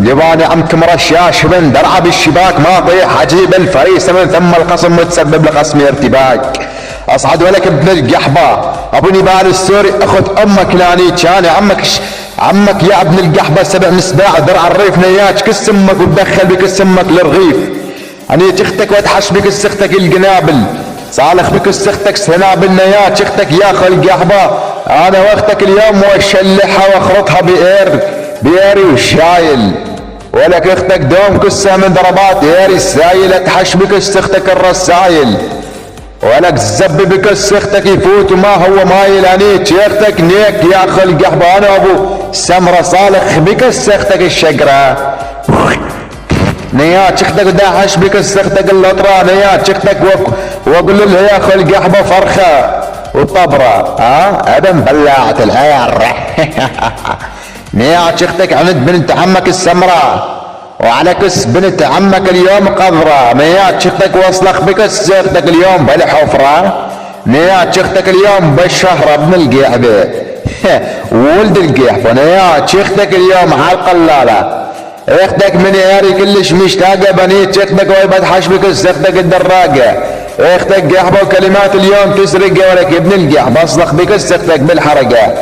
يباني عمكم رشاش بن درعه بالشباك ما طيح اجيب الفريسه من ثم القسم متسبب لقسمي ارتباك. اصعد ولك ابن القحبه ابو نبال السوري اخذ امك لاني كان عمك يا ابن القحبه 7 مسباع درع الريف نياج كس امك وتدخل بكس امك للرغيف. اني تختك واتحش بكس اختك القنابل صالح بكس اختك سنابل نياج اختك يا اخو القحبه انا واختك اليوم واشلحها واخرطها بيري وشايل ولك اختك دوم كسها من ضربات ايري السايل اتحش بكس اختك الرسايل ولك زب بكس اختك يفوت وما هو مايل انيك يا اختك نيك يا اخو القحبه انا ابو سمره صالح بكس اختك الشقره نيات اختك داحش بكس اختك اللطره نيات اختك واقول له يا اخو القحبه فرخه وطبره ادم بلعت العيار نيات اختك عند بنت عمك السمراء وعلى كس بنت عمك اليوم قذرة نيات اختك وصلخ بكس اختك اليوم بالحفرة نيات اختك اليوم بالشهر ابن القحبة ولد القحبة نيات اختك اليوم على القلالة اختك من ياري كلش مشتاقة بنيت اختك ويبتحش بكس اختك الدراقة اختك قحبة وكلمات اليوم تسرق ولك ابن القحبة اصلخ بكس اختك بالحرقة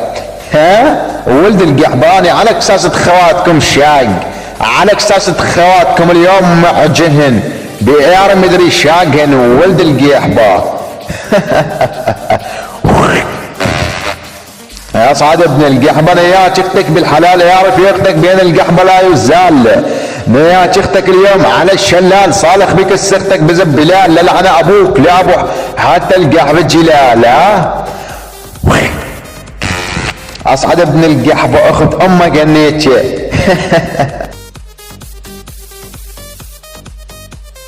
ولد القحباني على كساسة خواتكم شاق على كساسة خواتكم اليوم معجهن بإيار مدري شاقهن ولد القحبة يا صعد ابن القحبة نيات اختك بالحلال يعرف يختك بين القحبة لا يزال نيات اختك اليوم على الشلال صالح بكس اختك بزبلال للعن ابوك لا ابو حتى القحبة جلال اصعد ابن القحبة اخذ امك النيتشه